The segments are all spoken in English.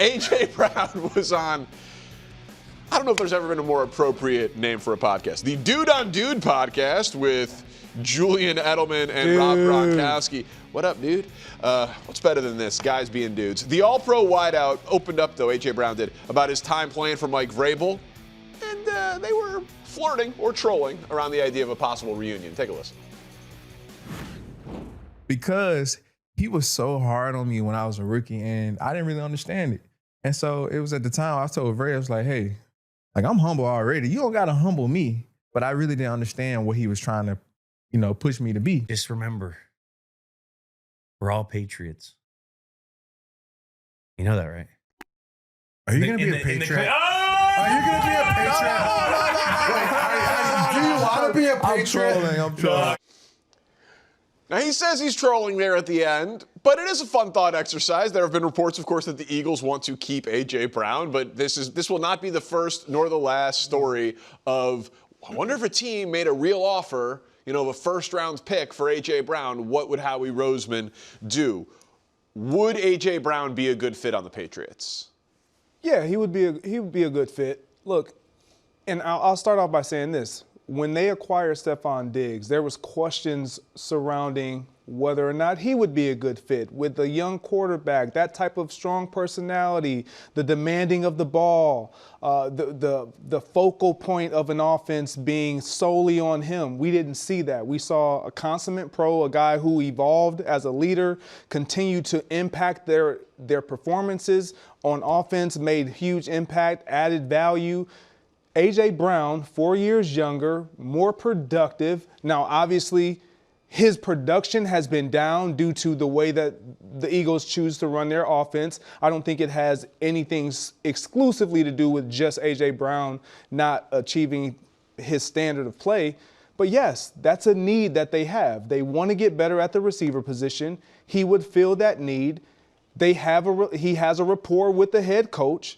A.J. Brown was on, I don't know if there's ever been a more appropriate name for a podcast. The Dude on Dude podcast with Julian, Edelman, and Rob Gronkowski. What up, dude? What's better than this? Guys being dudes. The All-Pro wideout opened up, though, A.J. Brown did, about his time playing for Mike Vrabel. And they were flirting or trolling around the idea of a possible reunion. Take a listen. Because he was so hard on me when I was a rookie, and I didn't really understand it. And so it was at the time I told Vrabel, I was like, hey, like, I'm humble already. You don't got to humble me. But I really didn't understand what he was trying to, push me to be. Just remember, we're all Patriots. You know that, right? Are you going to be a Patriot? Are you going to be a Patriot? Do you want to be a Patriot? I'm trolling. Now, he says he's trolling there at the end, but it is a fun thought exercise. There have been reports, of course, that the Eagles want to keep A.J. Brown, but this will not be the first nor the last story of, I wonder if a team made a real offer, of a first-round pick for A.J. Brown, what would Howie Roseman do? Would A.J. Brown be a good fit on the Patriots? Yeah, he would be a good fit. Look, and I'll start off by saying this. When they acquired Stephon Diggs, there was questions surrounding whether or not he would be a good fit with a young quarterback, that type of strong personality, the demanding of the ball, the focal point of an offense being solely on him. We didn't see that. We saw a consummate pro, a guy who evolved as a leader, continued to impact their performances on offense, made huge impact, added value. A.J. Brown, 4 years younger, more productive. Now, obviously, his production has been down due to the way that the Eagles choose to run their offense. I don't think it has anything exclusively to do with just A.J. Brown not achieving his standard of play. But yes, that's a need that they have. They want to get better at the receiver position. He would fill that need. He has a rapport with the head coach.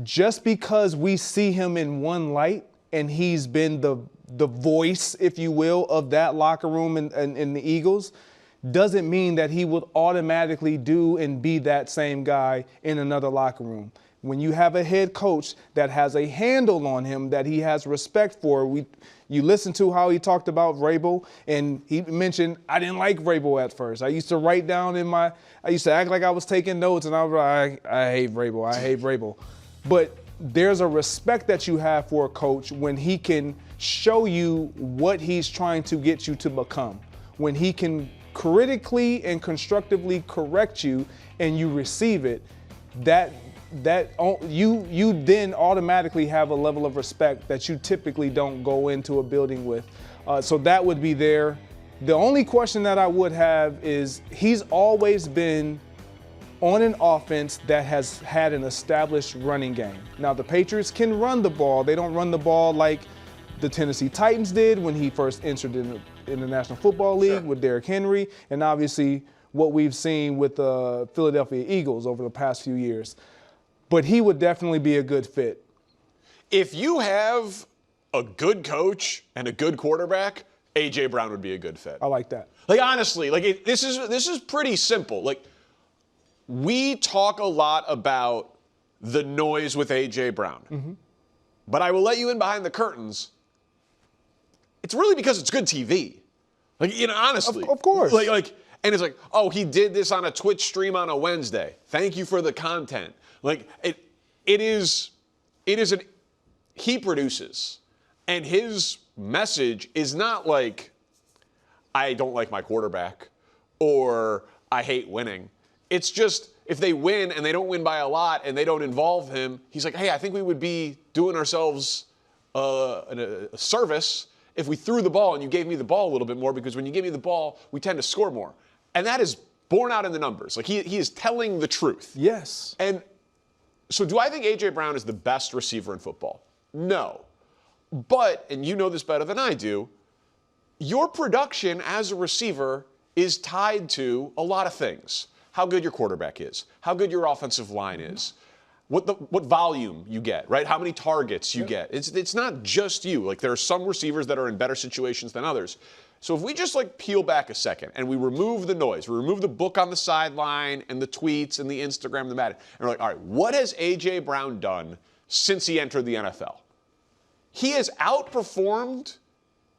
Just because we see him in one light and he's been the voice, if you will, of that locker room in the Eagles, doesn't mean that he would automatically do and be that same guy in another locker room. When you have a head coach that has a handle on him, that he has respect for, you listen to how he talked about Vrabel, and he mentioned, I didn't like Vrabel at first. I used to write down I used to act like I was taking notes, and I was like, I hate Vrabel, I hate Vrabel. But there's a respect that you have for a coach when he can show you what he's trying to get you to become. When he can critically and constructively correct you and you receive it, you then automatically have a level of respect that you typically don't go into a building with. So that would be there. The only question that I would have is he's always been on an offense that has had an established running game. Now, the Patriots can run the ball. They don't run the ball like the Tennessee Titans did when he first entered in the National Football League with Derrick Henry, and obviously what we've seen with the Philadelphia Eagles over the past few years. But he would definitely be a good fit. If you have a good coach and a good quarterback, A.J. Brown would be a good fit. I like that. Like, honestly, like this is pretty simple. Like, we talk a lot about the noise with A.J. Brown. But I will let you in behind the curtains. It's really because it's good TV. Like, honestly. Of course. And it's like, oh, he did this on a Twitch stream on a Wednesday. Thank you for the content. Like, he produces. And his message is not like, I don't like my quarterback or I hate winning. It's just, if they win and they don't win by a lot and they don't involve him, he's like, hey, I think we would be doing ourselves a service if we threw the ball and you gave me the ball a little bit more, because when you give me the ball, we tend to score more. And that is borne out in the numbers. Like, he is telling the truth. Yes. And so do I think A.J. Brown is the best receiver in football? No. But, and you know this better than I do, your production as a receiver is tied to a lot of things. How good your quarterback is, how good your offensive line is, what volume you get, right? How many targets you get. It's not just you. Like, there are some receivers that are in better situations than others. So if we just like peel back a second and we remove the noise, we remove the book on the sideline and the tweets and the Instagram, the Madden, and we're like, all right, what has A.J. Brown done since he entered the NFL? He has outperformed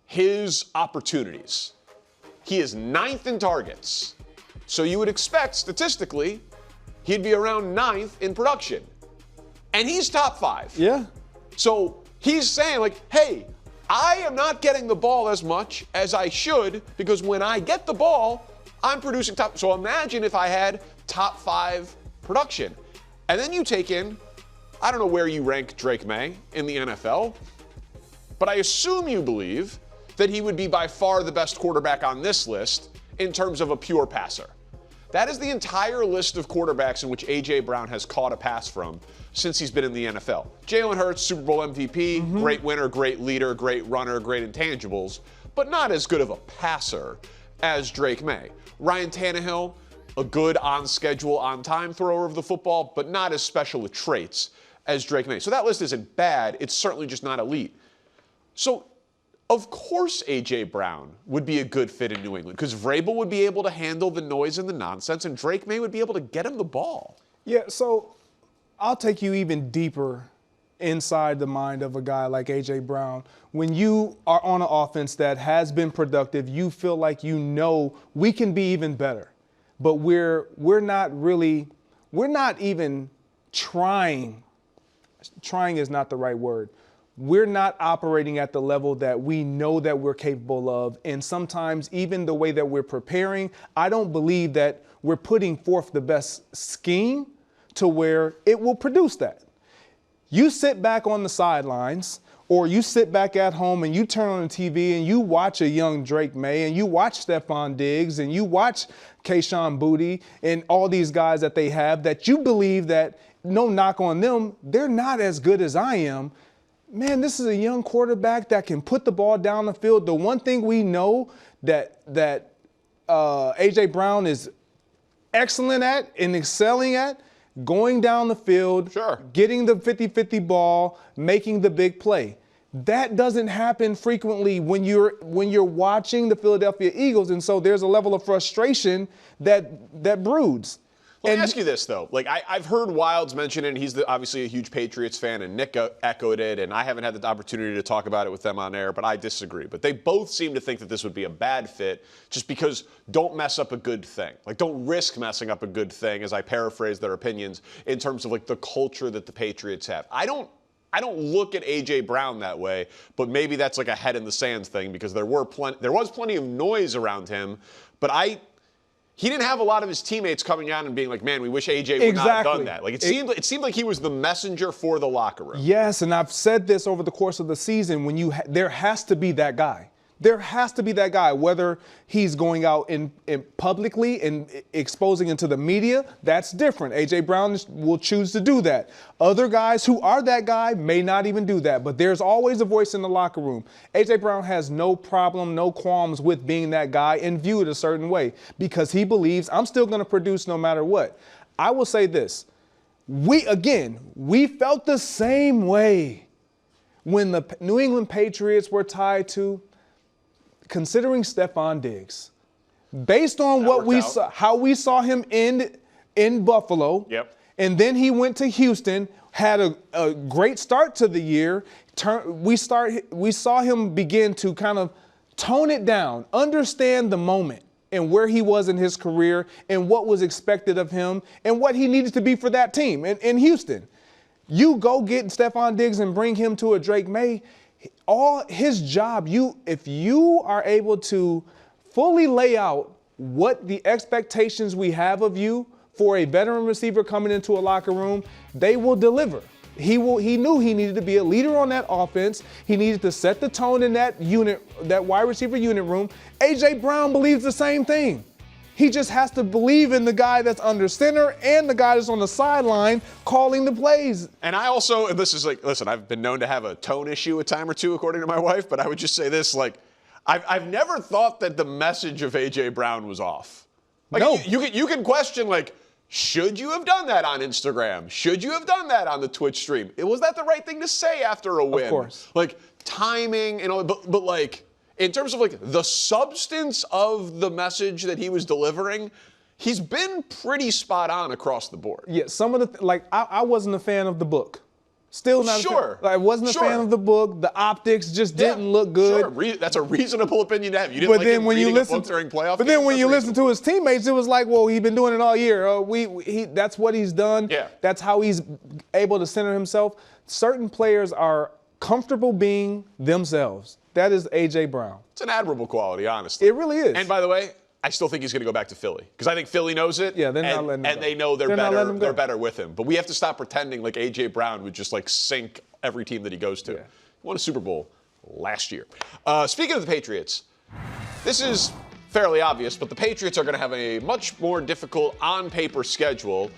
his opportunities. He is 9th in targets. So you would expect, statistically, he'd be around 9th in production. And he's top 5. Yeah. So he's saying, like, hey, I am not getting the ball as much as I should because when I get the ball, I'm producing top. So imagine if I had top 5 production. And then you take in, I don't know where you rank Drake May in the NFL, but I assume you believe that he would be by far the best quarterback on this list in terms of a pure passer. That is the entire list of quarterbacks in which A.J. Brown has caught a pass from since he's been in the NFL. Jalen Hurts, Super Bowl MVP, great winner, great leader, great runner, great intangibles, but not as good of a passer as Drake May. Ryan Tannehill, a good on-schedule, on-time thrower of the football, but not as special a traits as Drake May. So that list isn't bad. It's certainly just not elite. So, of course A.J. Brown would be a good fit in New England because Vrabel would be able to handle the noise and the nonsense, and Drake May would be able to get him the ball. Yeah, so I'll take you even deeper inside the mind of a guy like A.J. Brown. When you are on an offense that has been productive, you feel like you know we can be even better. But we're not even trying. Trying is not the right word. We're not operating at the level that we know that we're capable of. And sometimes even the way that we're preparing, I don't believe that we're putting forth the best scheme to where it will produce that. You sit back on the sidelines or you sit back at home and you turn on the TV and you watch a young Drake May and you watch Stephon Diggs and you watch Kayshon Boutte and all these guys that they have that you believe that, no knock on them, they're not as good as I am. Man, this is a young quarterback that can put the ball down the field. The one thing we know that A.J. Brown is excellent at and excelling at, going down the field, sure, getting the 50-50 ball, making the big play. That doesn't happen frequently when you're watching the Philadelphia Eagles, and so there's a level of frustration that broods. Let me ask you this, though. Like, I've heard Wilds mention it, and he's obviously a huge Patriots fan, and Nick echoed it, and I haven't had the opportunity to talk about it with them on air, but I disagree. But they both seem to think that this would be a bad fit just because don't mess up a good thing. Like, don't risk messing up a good thing, as I paraphrase their opinions, in terms of, like, the culture that the Patriots have. I don't look at A.J. Brown that way, but maybe that's like a head in the sands thing because there was plenty of noise around him, but he didn't have a lot of his teammates coming out and being like, man, we wish A.J. would not have done that. Like, it seemed like he was the messenger for the locker room. Yes, and I've said this over the course of the season, there has to be that guy. There has to be that guy, whether he's going out in publicly and exposing into the media, that's different. A.J. Brown will choose to do that. Other guys who are that guy may not even do that, but there's always a voice in the locker room. A.J. Brown has no problem, no qualms with being that guy and viewed a certain way because he believes I'm still going to produce no matter what. I will say this. We felt the same way when the New England Patriots were tied to considering Stephon Diggs, based on what we saw, how we saw him end in Buffalo, and then he went to Houston, had a great start to the year. We saw him begin to kind of tone it down, understand the moment and where he was in his career and what was expected of him and what he needed to be for that team in Houston. You go get Stephon Diggs and bring him to a Drake May. All his job, if you are able to fully lay out what the expectations we have of you for a veteran receiver coming into a locker room, they will deliver. He knew he needed to be a leader on that offense. He needed to set the tone in that unit, that wide receiver unit room. A.J. Brown believes the same thing. He just has to believe in the guy that's under center and the guy that's on the sideline calling the plays. And I also, and this is like, listen, I've been known to have a tone issue a time or two, according to my wife, but I would just say this, like, I've never thought that the message of A.J. Brown was off. Like, no. You can question, like, should you have done that on Instagram? Should you have done that on the Twitch stream? Was that the right thing to say after a win? Of course. Like, timing and all, but like, in terms of like the substance of the message that he was delivering, he's been pretty spot on across the board. Yeah, some of the I wasn't a fan of the book. Still not. Sure. I wasn't a fan of the book. The optics just didn't look good. Sure. That's a reasonable opinion to have. You didn't like him reading a book during playoff But then games? when That's you listen reasonable. to his teammates, it was like, well, he's been doing it all year. That's what he's done. Yeah. That's how he's able to center himself. Certain players are comfortable being themselves. That is A.J. Brown. It's an admirable quality, honestly. It really is. And by the way, I still think he's going to go back to Philly because I think Philly knows it. Yeah, they're not letting him and go. they know They're not letting him go. they're better with him. But we have to stop pretending like A.J. Brown would just like sink every team that he goes to. Yeah. He won a Super Bowl last year. Speaking of the Patriots, this is fairly obvious, but the Patriots are going to have a much more difficult on-paper schedule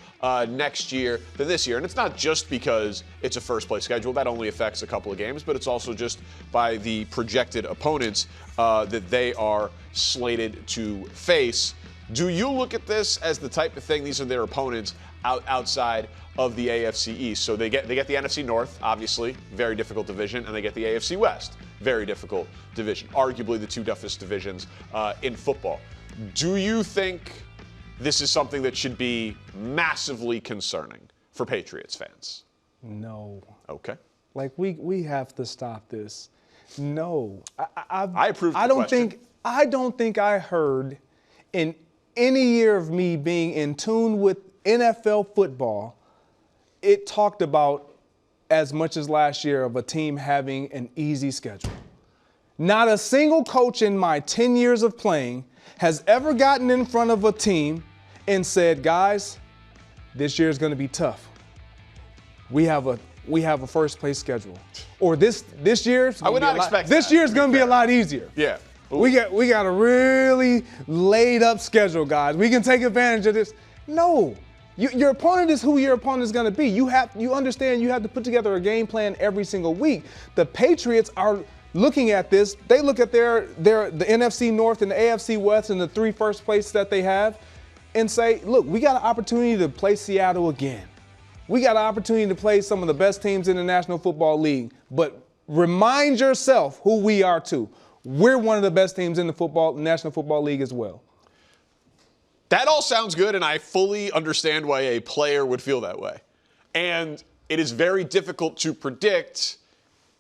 next year than this year. And it's not just because it's a first-place schedule. That only affects a couple of games, but it's also just by the projected opponents that they are slated to face. Do you look at this as the type of thing, these are their opponents outside of the AFC East? So they get the NFC North, obviously, very difficult division, and they get the AFC West, very difficult division, arguably the two toughest divisions in football. Do you think this is something that should be massively concerning for Patriots fans? No. Okay. Like we have to stop this. No. I approve the I don't question. think I heard in any year of me being in tune with NFL football, it talked about as much as last year of a team having an easy schedule. Not a single coach in my 10 years of playing has ever gotten in front of a team and said, guys, this year is going to be tough. We have a first place schedule. Or this year, I would not expect this that, year's to be going to be a fair. lot easier. Yeah. Ooh. We got a really laid up schedule, guys. We can take advantage of this. No. Your opponent is who your opponent is going to be. You understand you have to put together a game plan every single week. The Patriots are looking at this. They look at the NFC North and the AFC West and the three first places that they have and say, look, we got an opportunity to play Seattle again. We got an opportunity to play some of the best teams in the National Football League. But remind yourself who we are too. We're one of the best teams in the National Football League as well. That all sounds good, and I fully understand why a player would feel that way. And it is very difficult to predict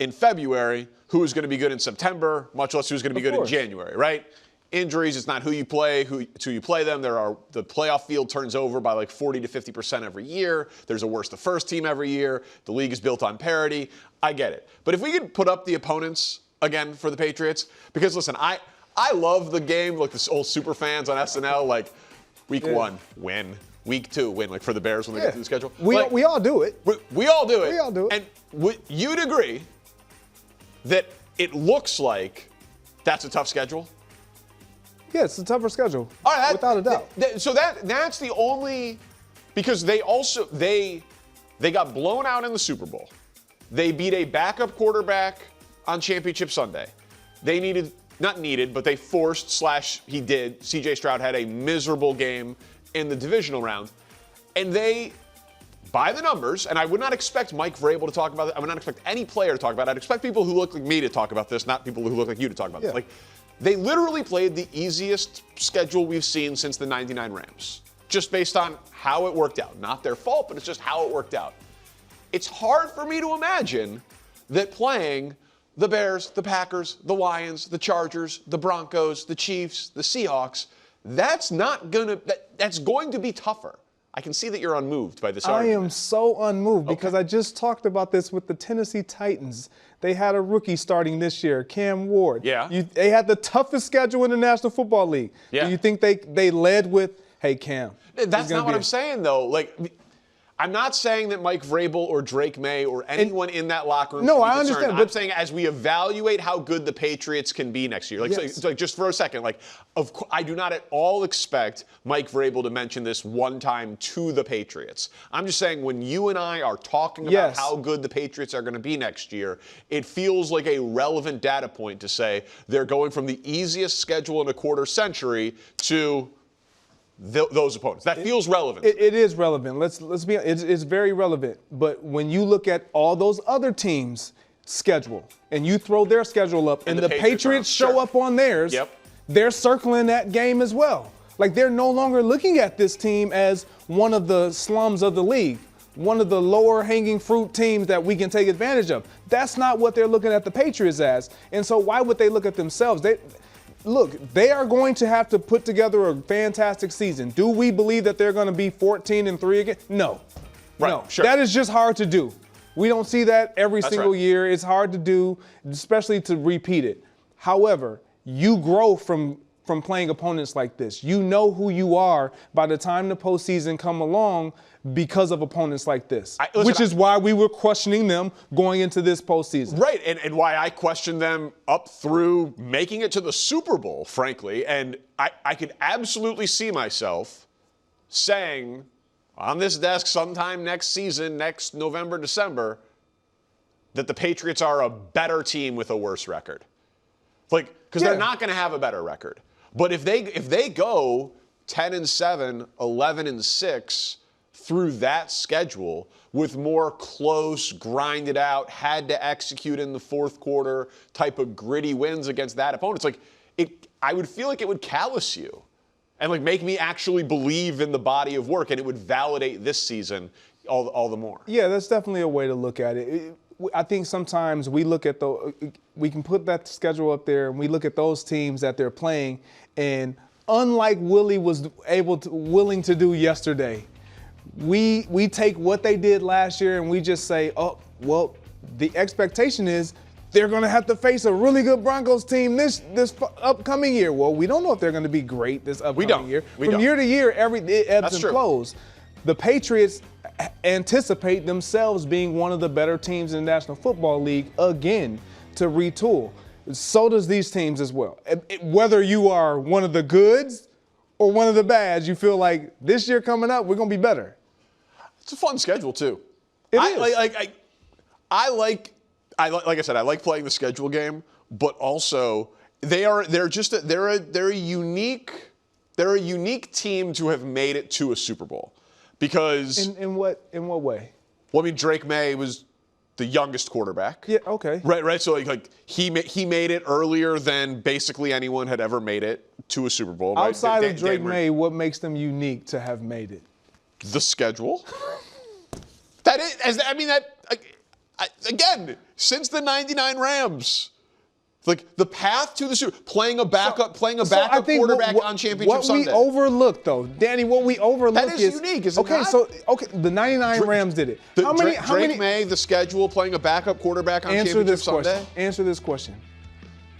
in February who is going to be good in September, much less who's going to be good in January, right? Injuries, it's not who you play, who you play them. The playoff field turns over by like 40 to 50% every year. There's a worst to first team every year. The league is built on parity. I get it. But if we could put up the opponents again for the Patriots, because listen, I love the game, like the old super fans on SNL, like week 1, win. Week 2, win, like for the Bears when they get through the schedule. We all do it. We all do it. We all do it. And you'd agree that it looks like that's a tough schedule? Yeah, it's a tougher schedule, All right, without a doubt. So that's the only, because they got blown out in the Super Bowl. They beat a backup quarterback on Championship Sunday. They but they forced / he did. C.J. Stroud had a miserable game in the divisional round. And they, by the numbers, and I would not expect Mike Vrabel to talk about it. I would not expect any player to talk about it. I'd expect people who look like me to talk about this, not people who look like you to talk about this. Like, they literally played the easiest schedule we've seen since the '99 Rams, just based on how it worked out. Not their fault, but it's just how it worked out. It's hard for me to imagine that playing the Bears, the Packers, the Lions, the Chargers, the Broncos, the Chiefs, the Seahawks, that's going to be tougher. I can see that you're unmoved by this argument. I am so unmoved because I just talked about this with the Tennessee Titans. They had a rookie starting this year, Cam Ward. Yeah. They had the toughest schedule in the National Football League. Yeah. Do you think they led with, hey, Cam? That's not what I'm saying, though. Like, I'm not saying that Mike Vrabel or Drake May or anyone in that locker room should be I concerned. understand, I'm but saying as we evaluate how good the Patriots can be next year, so just for a second, I do not at all expect Mike Vrabel to mention this one time to the Patriots. I'm just saying when you and I are talking about how good the Patriots are going to be next year, it feels like a relevant data point to say they're going from the easiest schedule in a quarter century to those opponents. That feels relevant. It is relevant. Let's be. It's very relevant. But when you look at all those other teams, schedule and you throw their schedule up and the Patriots show up on theirs, they're circling that game as well. Like, they're no longer looking at this team as one of the slums of the league, one of the lower hanging fruit teams that we can take advantage of. That's not what they're looking at the Patriots as. And so why would they look at themselves? They are going to have to put together a fantastic season. Do we believe that they're going to be 14-3 again? No. Right, no. sure. That is just hard to do. We don't see that every single year. It's hard to do, especially to repeat it. However, you grow from playing opponents like this. You know who you are by the time the postseason come along because of opponents like this, which is why we were questioning them going into this postseason. Right, and why I questioned them up through making it to the Super Bowl, frankly. And I could absolutely see myself saying on this desk sometime next season, next November, December, that the Patriots are a better team with a worse record. Like, because they're not going to have a better record. But if they go 10-7, 11-6 through that schedule with more close, grinded out, had to execute in the fourth quarter type of gritty wins against that opponent, it's like I would feel like it would callous you and like make me actually believe in the body of work, and it would validate this season all the more. Yeah, that's definitely a way to look at it. I think sometimes we can put that schedule up there and we look at those teams that they're playing, and unlike Willie was willing to do yesterday, we take what they did last year and we just say, oh, well, the expectation is they're going to have to face a really good Broncos team this upcoming year. Well, we don't know if they're going to be great this upcoming year. From year to year, it ebbs and flows. The Patriots anticipate themselves being one of the better teams in the National Football League again to retool. So does these teams as well. Whether you are one of the goods or one of the bads, you feel like this year coming up, we're going to be better. It's a fun schedule too. It is. Like I said, I like playing the schedule game, but also they're a unique team to have made it to a Super Bowl. Because in what way? Well, I mean, Drake May was the youngest quarterback. Yeah, okay. Right. So like he made it earlier than basically anyone had ever made it to a Super Bowl. Outside of Drake May, what makes them unique to have made it? The schedule. Again, since the '99 Rams. Like the path to the Super, playing a backup quarterback on championship Sunday. What we overlooked, though, Danny, what we overlooked is unique. Is it not? The '99 Rams did it. Drake May, the schedule, playing a backup quarterback on championship Sunday. Answer this question: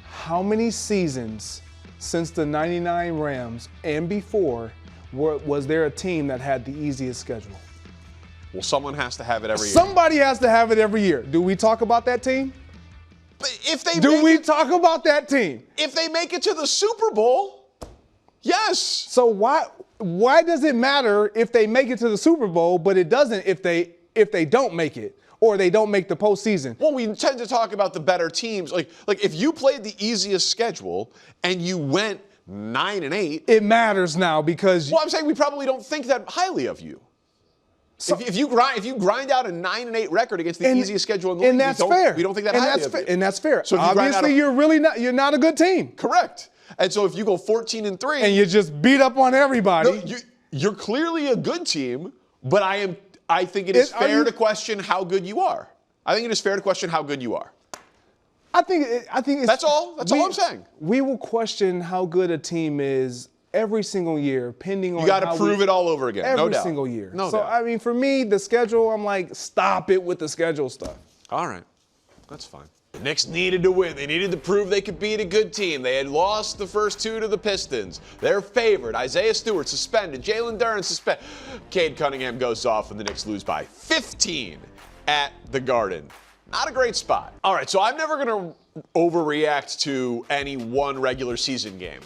how many seasons since the '99 Rams and before was there a team that had the easiest schedule? Well, someone has to have it every year. Somebody has to have it every year. Do we talk about that team? Do we talk about that team? If they make it to the Super Bowl, yes. So why does it matter if they make it to the Super Bowl, but it doesn't if they don't make it or they don't make the postseason? Well, we tend to talk about the better teams. Like if you played the easiest schedule and you went 9-8, it matters now because. Well, I'm saying we probably don't think that highly of you. So, if you grind out a 9-8 record against the easiest schedule in the league, and that's fair. We don't think that highly of you. And that's fair. So obviously, you're not a good team. Correct. And so if you go 14-3 and you just beat up on everybody, you're clearly a good team. But I think it is fair to question how good you are. I think it is fair to question how good you are. I think it's, that's all. That's all I'm saying. We will question how good a team is every single year, pending on you got to prove it all over again. Every no doubt. single year. No so doubt. I mean, for me, the schedule, I'm like, stop it with the schedule stuff. All right, that's fine. The Knicks needed to win. They needed to prove they could beat a good team. They had lost the first two to the Pistons. They're favored. Isaiah Stewart suspended. Jalen Duren suspended. Cade Cunningham goes off, and the Knicks lose by 15 at the Garden. Not a great spot. All right, so I'm never going to overreact to any one regular season game.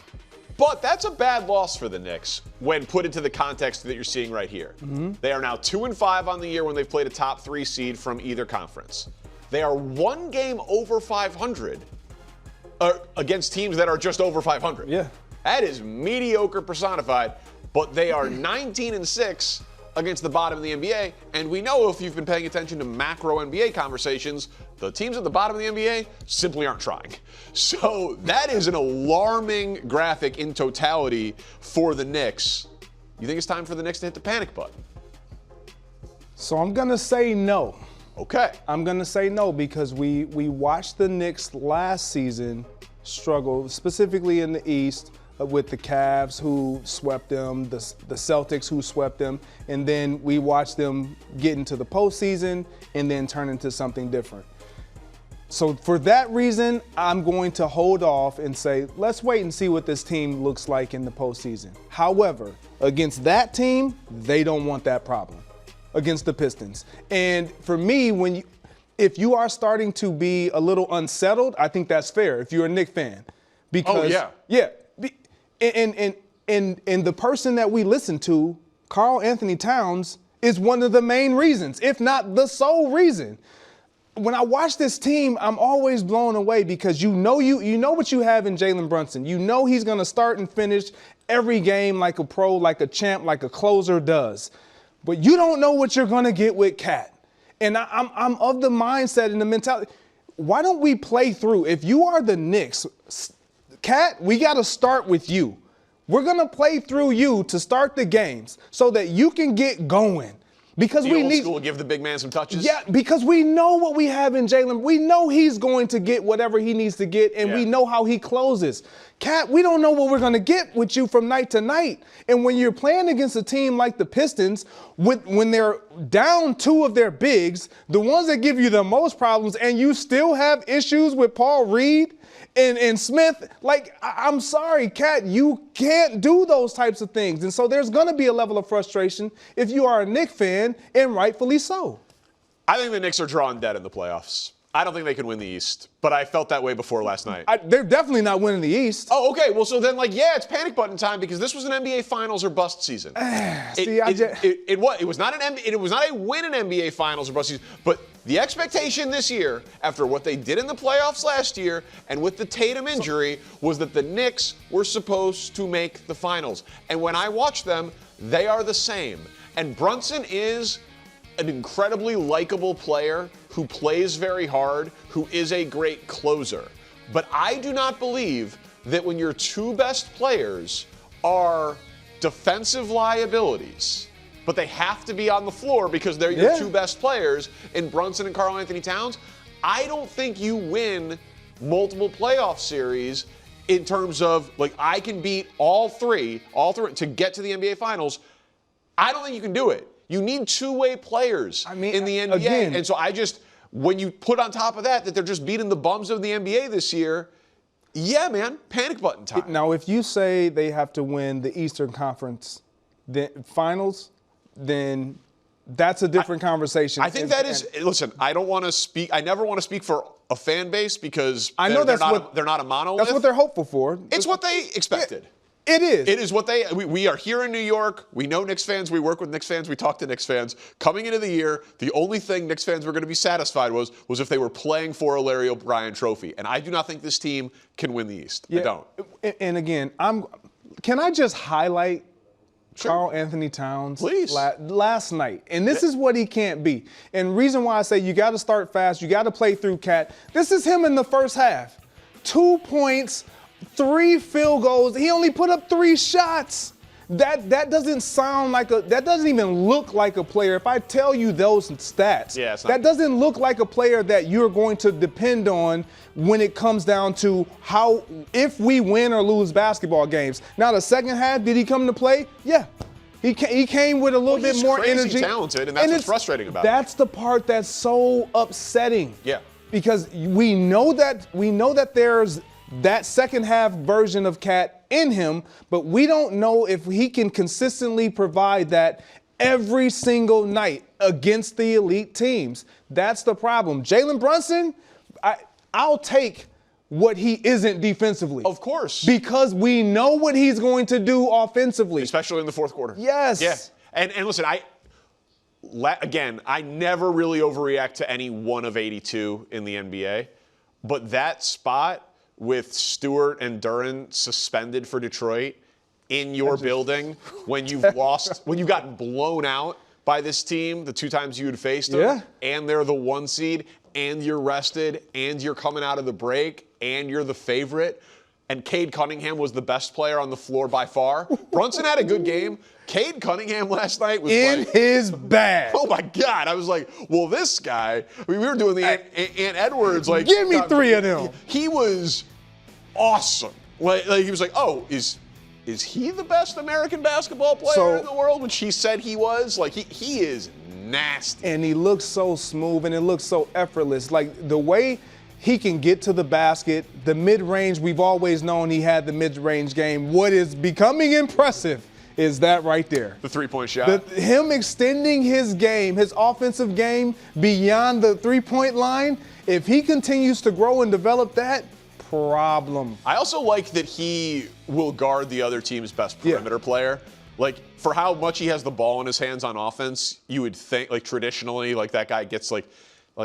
But that's a bad loss for the Knicks when put into the context that you're seeing right here. Mm-hmm. They are now 2-5 on the year when they've played a top 3 seed from either conference. They are one game over 500 against teams that are just over 500. Yeah. That is mediocre personified, but they are 19-6 against the bottom of the NBA. And we know, if you've been paying attention to macro NBA conversations, the teams at the bottom of the NBA simply aren't trying. So that is an alarming graphic in totality for the Knicks. You think it's time for the Knicks to hit the panic button? So I'm going to say no. Okay. I'm going to say no because we watched the Knicks last season struggle, specifically in the East, with the Cavs who swept them, the Celtics who swept them, and then we watched them get into the postseason and then turn into something different. So for that reason, I'm going to hold off and say, let's wait and see what this team looks like in the postseason. However, against that team, they don't want that problem against the Pistons. And for me, if you are starting to be a little unsettled, I think that's fair if you're a Knicks fan. Because, yeah. And the person that we listen to, Karl-Anthony Towns, is one of the main reasons, if not the sole reason. When I watch this team, I'm always blown away because you know what you have in Jalen Brunson. You know he's going to start and finish every game like a pro, like a champ, like a closer does. But you don't know what you're going to get with Cat. And I'm of the mindset and the mentality. Why don't we play through? If you are the Knicks, Cat, we got to start with you. We're going to play through you to start the games so that you can get going. Because we need to give the big man some touches. Yeah, because we know what we have in Jalen. We know he's going to get whatever he needs to get, and we know how he closes. Cat, we don't know what we're going to get with you from night to night. And when you're playing against a team like the Pistons, when they're down two of their bigs, the ones that give you the most problems, and you still have issues with Paul Reed and Smith, like, I'm sorry, Cat, you can't do those types of things. And so there's going to be a level of frustration if you are a Knicks fan, and rightfully so. I think the Knicks are drawing dead in the playoffs. I don't think they can win the East, but I felt that way before last night. They're definitely not winning the East. Oh, okay. Well, so then, it's panic button time because this was an NBA Finals or bust season. It was not a win in NBA Finals or bust season, but the expectation this year, after what they did in the playoffs last year and with the Tatum injury, was that the Knicks were supposed to make the finals. And when I watch them, they are the same. And Brunson is an incredibly likable player who plays very hard, who is a great closer. But I do not believe that when your two best players are defensive liabilities, but they have to be on the floor because they're your two best players in Brunson and Karl-Anthony Towns, I don't think you win multiple playoff series in terms of, I can beat all three to get to the NBA Finals. I don't think you can do it. You need two-way players in the NBA. Again, and so when you put on top of that they're just beating the bums of the NBA this year, man, panic button time. Now, if you say they have to win the Eastern Conference Finals, then that's a different conversation. I think that is. Listen, I don't want to speak. I never want to speak for a fan base because I know they're not a monolith. That's what they're hopeful for. It's what they expected. It is. It is what we are here in New York. We know Knicks fans. We work with Knicks fans. We talk to Knicks fans. Coming into the year, the only thing Knicks fans were going to be satisfied was if they were playing for a Larry O'Brien trophy. And I do not think this team can win the East. I don't. And again, can I just highlight Karl-Anthony Towns last night? And this is what he can't be. And reason why I say you got to start fast, you got to play through Cat. This is him in the first half. 2 points, 3 field goals. He only put up 3 shots. That doesn't sound like that doesn't even look like a player. If I tell you those stats, that doesn't look like a player that you're going to depend on when it comes down to if we win or lose basketball games. Now, the second half, did he come to play? Yeah. He came with a little bit more energy. He's talented, and that's what's frustrating about it. That's the part that's so upsetting. Yeah. Because we know that there's that second half version of Cat in him, but we don't know if he can consistently provide that every single night against the elite teams. That's the problem. Jalen Brunson, I'll take what he isn't defensively. Of course. Because we know what he's going to do offensively. Especially in the fourth quarter. Yes. Yeah. And listen, I never really overreact to any one of 82 in the NBA, but that spot with Stewart and Duren suspended for Detroit, in your building when you've lost, when you've gotten blown out by this team the 2 times you had faced them, and they're the 1 seed, and you're rested, and you're coming out of the break, and you're the favorite, and Cade Cunningham was the best player on the floor by far. Brunson had a good game. Cade Cunningham last night was in his bag. Oh my God! I was like, well, this guy. I mean, we were doing the Ant Edwards. Like, give me 3 of them. He was awesome. Like he was like, oh, is he the best American basketball player in the world? Which he said he was. Like he is nasty. And he looks so smooth, and it looks so effortless. Like the way he can get to the basket, the mid-range, we've always known he had the mid-range game. What is becoming impressive is that right there. The 3-point shot. Him extending his game, his offensive game beyond the 3-point line, if he continues to grow and develop that, problem. I also like that he will guard the other team's best perimeter player. Like, for how much he has the ball in his hands on offense, you would think, like, traditionally, like, that guy gets, like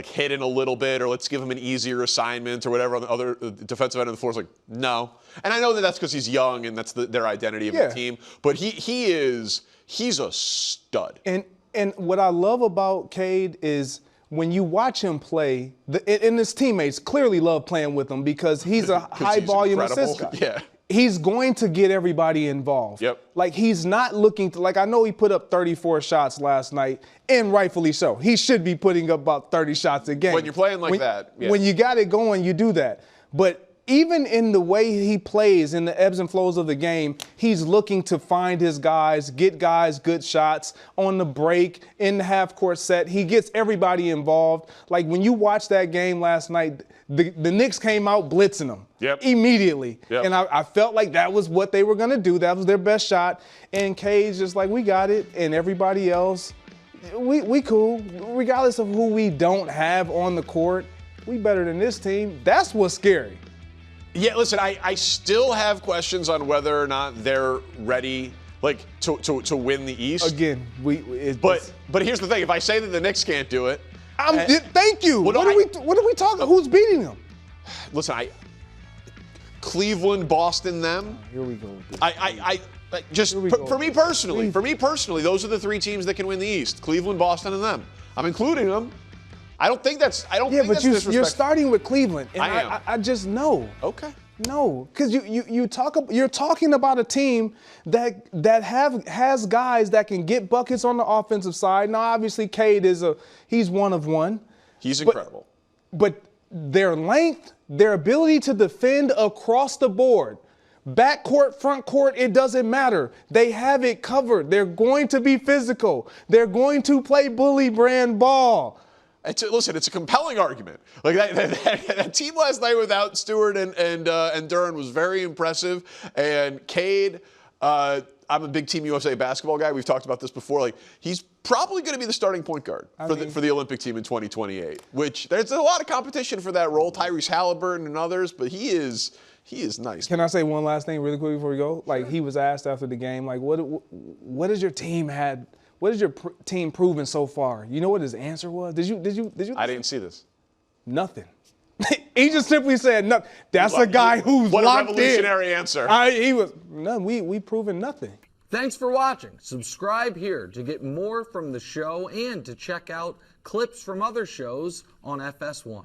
hidden a little bit, or let's give him an easier assignment or whatever on the other defensive end of the floor. It's like, no. And I know that that's because he's young and that's their identity of the team. But he's a stud. And what I love about Cade is when you watch him play, and his teammates clearly love playing with him because he's a high-volume assist guy. Yeah. He's going to get everybody involved. Yep. Like, he's not looking to, like, I know he put up 34 shots last night, and rightfully so. He should be putting up about 30 shots a game. When you're playing like that. Yeah. When you got it going, you do that. But even in the way he plays, in the ebbs and flows of the game, he's looking to find his guys, get guys good shots on the break, in the half-court set. He gets everybody involved. Like, when you watch that game last night, the Knicks came out blitzing them immediately. And I felt like that was what they were going to do. That was their best shot. And Cade's just like, we got it. And everybody else, we cool. Regardless of who we don't have on the court, we better than this team. That's what's scary. Yeah, listen, I still have questions on whether or not they're ready, like, to win the East. Again, but here's the thing: if I say that the Knicks can't do it, thank you. What are we talking? Who's beating them? Listen, Cleveland, Boston, them. Here we go. For me personally, those are the 3 teams that can win the East: Cleveland, Boston, and them. I'm including them. I don't think that's disrespectful. You're starting with Cleveland, and I am. I just know. Okay. No, because you're talking about a team that has guys that can get buckets on the offensive side. Now, obviously, Cade he's one of one. He's incredible. But their length, their ability to defend across the board, back court, front court, it doesn't matter. They have it covered. They're going to be physical. They're going to play bully brand ball. Listen, it's a compelling argument. Like that team last night without Stewart and Duren was very impressive. And Cade, I'm a big Team USA basketball guy. We've talked about this before. Like, he's probably going to be the starting point guard for the Olympic team in 2028. Which there's a lot of competition for that role. Tyrese Halliburton and others, but he is nice. Can I say one last thing really quick before we go? Like, he was asked after the game, like, what has your team had? What has your team proven so far? You know what his answer was? Did you? I didn't see this. Nothing. He just simply said, "No." That's a guy who's what locked in. What a revolutionary answer. He was none. We proven nothing. Thanks for watching. Subscribe here to get more from the show and to check out clips from other shows on FS1.